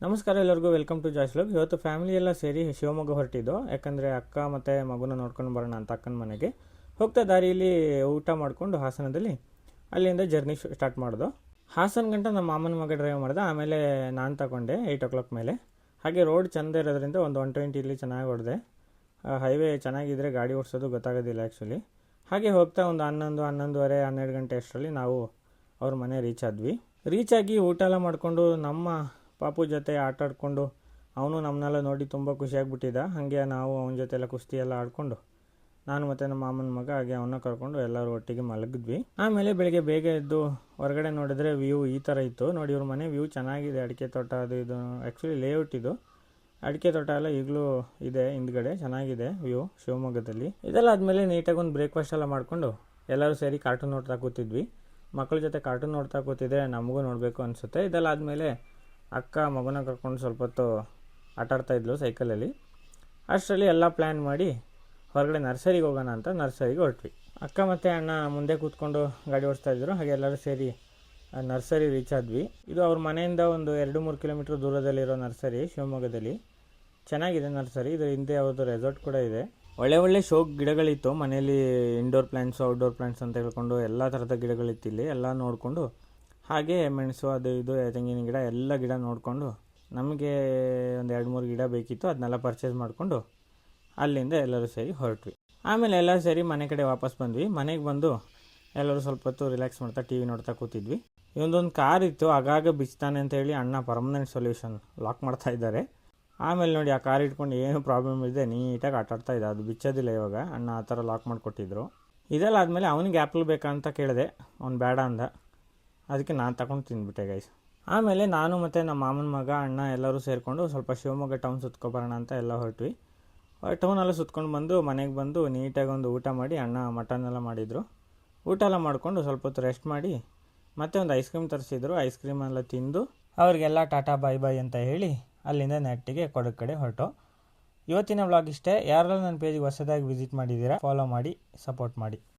ನಮಸ್ಕಾರ ಎಲ್ಲರಿಗೂ, welcome to joys vlog. ಇವತ್ತು ಫ್ಯಾಮಿಲಿ ಎಲ್ಲ ಸೇರಿ ಶಿವಮೊಗ್ಗ ಹೊರಟಿದ್ದು. ಯಾಕಂದರೆ ಅಕ್ಕ ಮತ್ತು ಮಗುನ ನೋಡ್ಕೊಂಡು ಬರೋಣ ಅಂತ ಅಕ್ಕನ ಮನೆಗೆ ಹೋಗ್ತಾ ದಾರಿಯಲ್ಲಿ ಊಟ ಮಾಡಿಕೊಂಡು ಹಾಸನದಲ್ಲಿ ಅಲ್ಲಿಂದ ಜರ್ನಿ ಸ್ಟಾರ್ಟ್ ಮಾಡೋದು. ಹಾಸನ ಗಂಟ ನಮ್ಮ ಮಾಮನ ಮಗ ಡ್ರೈವ್ ಮಾಡಿದೆ. ಆಮೇಲೆ ನಾನು ತಗೊಂಡೆ 8 o'clock ಮೇಲೆ. ಹಾಗೆ ರೋಡ್ ಚೆಂದ ಇರೋದ್ರಿಂದ ಒಂದು 120 ಇಲ್ಲಿ ಚೆನ್ನಾಗಿ ಹೊಡೆದೆ. ಹೈವೇ ಚೆನ್ನಾಗಿದ್ದರೆ ಗಾಡಿ ಓಡಿಸೋದು ಗೊತ್ತಾಗೋದಿಲ್ಲ ಆ್ಯಕ್ಚುಲಿ. ಹಾಗೆ ಹೋಗ್ತಾ ಒಂದು 11:30 12 ಗಂಟೆ ಅಷ್ಟರಲ್ಲಿ ನಾವು ಅವ್ರ ಮನೆ ರೀಚ್ ಆಗಿ ಊಟ ಎಲ್ಲ ಮಾಡಿಕೊಂಡು ನಮ್ಮ ಪಾಪು ಜೊತೆ ಆಟ ಆಡಿಕೊಂಡು ಅವನು ನಮ್ಮನ್ನೆಲ್ಲ ನೋಡಿ ತುಂಬ ಖುಷಿಯಾಗಿಬಿಟ್ಟಿದ್ದ. ಹಾಗೆ ನಾವು ಅವನ ಜೊತೆ ಎಲ್ಲ ಕುಸ್ತಿ ಎಲ್ಲ ಆಡಿಕೊಂಡು ನಾನು ಮತ್ತು ನಮ್ಮ ಮಾಮನ ಮಗ ಹಾಗೆ ಅವನ್ನ ಕರ್ಕೊಂಡು ಎಲ್ಲರೂ ಒಟ್ಟಿಗೆ ಮಲಗಿದ್ವಿ. ಆಮೇಲೆ ಬೆಳಿಗ್ಗೆ ಬೇಗ ಎದ್ದು ಹೊರಗಡೆ ನೋಡಿದ್ರೆ ವ್ಯೂ ಈ ಥರ ಇತ್ತು. ನೋಡಿ, ಇವ್ರ ಮನೆ ವ್ಯೂ ಚೆನ್ನಾಗಿದೆ. ಅಡಿಕೆ ತೋಟ ಅದು ಇದು ಆ್ಯಕ್ಚುಲಿ ಲೇಔಟ್ ಇದು. ಅಡಿಕೆ ತೋಟ ಎಲ್ಲ ಈಗಲೂ ಇದೆ ಹಿಂದ್ಗಡೆ, ಚೆನ್ನಾಗಿದೆ ವ್ಯೂ ಶಿವಮೊಗ್ಗದಲ್ಲಿ. ಇದೆಲ್ಲ ಆದಮೇಲೆ ನೀಟಾಗಿ ಒಂದು ಬ್ರೇಕ್ಫಾಸ್ಟ್ ಎಲ್ಲ ಮಾಡಿಕೊಂಡು ಎಲ್ಲರೂ ಸೇರಿ ಕಾರ್ಟೂನ್ ನೋಡ್ತಾ ಕೂತಿದ್ವಿ. ಮಕ್ಕಳ ಜೊತೆ ಕಾರ್ಟೂನ್ ನೋಡ್ತಾ ಕೂತಿದ್ರೆ ನಮಗೂ ನೋಡಬೇಕು ಅನಿಸುತ್ತೆ. ಇದೆಲ್ಲ ಆದಮೇಲೆ ಅಕ್ಕ ಮಗುನ ಕರ್ಕೊಂಡು ಸ್ವಲ್ಪ ಹೊತ್ತು ಆಟಾಡ್ತಾಯಿದ್ಲು ಸೈಕಲಲ್ಲಿ. ಅಷ್ಟರಲ್ಲಿ ಎಲ್ಲ ಪ್ಲ್ಯಾನ್ ಮಾಡಿ ಹೊರಗಡೆ ನರ್ಸರಿಗೆ ಹೋಗೋಣ ಅಂತ ನರ್ಸರಿಗೆ ಹೊರಟ್ವಿ. ಅಕ್ಕ ಮತ್ತು ಅಣ್ಣ ಮುಂದೆ ಕೂತ್ಕೊಂಡು ಗಾಡಿ ಓಡಿಸ್ತಾಯಿದ್ರು. ಹಾಗೆ ಎಲ್ಲರೂ ಸೇರಿ ನರ್ಸರಿ ರೀಚ್ ಆದ್ವಿ. ಇದು ಅವ್ರ ಮನೆಯಿಂದ ಒಂದು 2-3 ಕಿಲೋಮೀಟ್ರ್ ದೂರದಲ್ಲಿರೋ ನರ್ಸರಿ ಶಿವಮೊಗ್ಗದಲ್ಲಿ. ಚೆನ್ನಾಗಿದೆ ನರ್ಸರಿ. ಇದು ಹಿಂದೆ ಅವ್ರದ್ದು ರೆಸಾರ್ಟ್ ಕೂಡ ಇದೆ. ಒಳ್ಳೆ ಶೋ ಗಿಡಗಳಿತ್ತು ಮನೆಯಲ್ಲಿ. ಇಂಡೋರ್ ಪ್ಲ್ಯಾಂಟ್ಸು, ಔಟ್ಡೋರ್ ಪ್ಲ್ಯಾಂಟ್ಸ್ ಅಂತ ಹೇಳ್ಕೊಂಡು ಎಲ್ಲ ಥರದ ಗಿಡಗಳಿತ್ತು ಇಲ್ಲಿ. ಎಲ್ಲ ನೋಡಿಕೊಂಡು ಹಾಗೆ ಮೆಣಸು ಅದು ಇದು ತೆಂಗಿನ ಗಿಡ ಎಲ್ಲ ಗಿಡ ನೋಡಿಕೊಂಡು ನಮಗೆ ಒಂದು 2-3 ಗಿಡ ಬೇಕಿತ್ತು. ಅದನ್ನೆಲ್ಲ ಪರ್ಚೇಸ್ ಮಾಡಿಕೊಂಡು ಅಲ್ಲಿಂದ ಎಲ್ಲರೂ ಸೇರಿ ಹೊರಟ್ವಿ. ಆಮೇಲೆ ಎಲ್ಲರೂ ಸೇರಿ ಮನೆ ಕಡೆ ವಾಪಸ್ ಬಂದ್ವಿ. ಮನೆಗೆ ಬಂದು ಎಲ್ಲರೂ ಸ್ವಲ್ಪ ಹೊತ್ತು ರಿಲ್ಯಾಕ್ಸ್ ಮಾಡ್ತಾ ಟಿ ವಿ ನೋಡ್ತಾ ಕೂತಿದ್ವಿ. ಇವೊಂದೊಂದು ಕಾರ್ ಇತ್ತು, ಆಗಾಗ ಬಿಚ್ತಾನೆ ಅಂತ ಹೇಳಿ ಅಣ್ಣ ಪರ್ಮನೆಂಟ್ ಸೊಲ್ಯೂಷನ್ ಲಾಕ್ ಮಾಡ್ತಾ ಇದ್ದಾರೆ. ಆಮೇಲೆ ನೋಡಿ, ಆ ಕಾರ್ ಇಟ್ಕೊಂಡು ಏನು ಪ್ರಾಬ್ಲಮ್ ಇದೆ ನೀಟಾಗಿ ಆಟಾಡ್ತಾ ಇದ್ದ. ಅದು ಬಿಚ್ಚೋದಿಲ್ಲ ಇವಾಗ. ಅಣ್ಣ ಆ ಥರ ಲಾಕ್ ಮಾಡಿಕೊಟ್ಟಿದ್ರು. ಇದೆಲ್ಲ ಆದಮೇಲೆ ಅವನಿಗೆ ಆ್ಯಪಲ್ ಬೇಕಂತ ಕೇಳಿದೆ. ಅವ್ನು ಬೇಡ ಅಂದ. ಅದಕ್ಕೆ ನಾನು ತಗೊಂಡು ತಿಂದ್ಬಿಟ್ಟೆ ಗೈಸ್. ಆಮೇಲೆ ನಾನು ಮತ್ತು ನಮ್ಮ ಮಾಮನ ಮಗ ಅಣ್ಣ ಎಲ್ಲರೂ ಸೇರಿಕೊಂಡು ಸ್ವಲ್ಪ ಶಿವಮೊಗ್ಗ ಟೌನ್ ಸುತ್ಕೊಬರೋಣ ಅಂತ ಎಲ್ಲ ಹೊರಟ್ವಿ. ಟೌನೆಲ್ಲ ಸುತ್ಕೊಂಡು ಬಂದು ಮನೆಗೆ ಬಂದು ನೀಟಾಗಿ ಒಂದು ಊಟ ಮಾಡಿ, ಅಣ್ಣ ಮಟನ್ ಎಲ್ಲ ಮಾಡಿದರು. ಊಟ ಎಲ್ಲ ಮಾಡಿಕೊಂಡು ಸ್ವಲ್ಪ ಹೊತ್ತು ರೆಸ್ಟ್ ಮಾಡಿ ಮತ್ತೆ ಒಂದು ಐಸ್ ಕ್ರೀಮ್ ತರಿಸಿದ್ರು. ಐಸ್ ಕ್ರೀಮ್ ಎಲ್ಲ ತಿಂದು ಅವರಿಗೆಲ್ಲ ಟಾಟಾ ಬಾಯ್ ಬಾಯ್ ಅಂತ ಹೇಳಿ ಅಲ್ಲಿಂದ ನೆಟ್ಟಿಗೆ ಕೊಡಗು ಕಡೆ ಹೊರಟು. ಇವತ್ತಿನ ವ್ಲಾಗ್ ಇಷ್ಟೇ. ಯಾರೆಲ್ಲ ನನ್ನ ಪೇಜಿಗೆ ಹೊಸದಾಗಿ ವಿಸಿಟ್ ಮಾಡಿದ್ದೀರಾ ಫಾಲೋ ಮಾಡಿ, ಸಪೋರ್ಟ್ ಮಾಡಿ.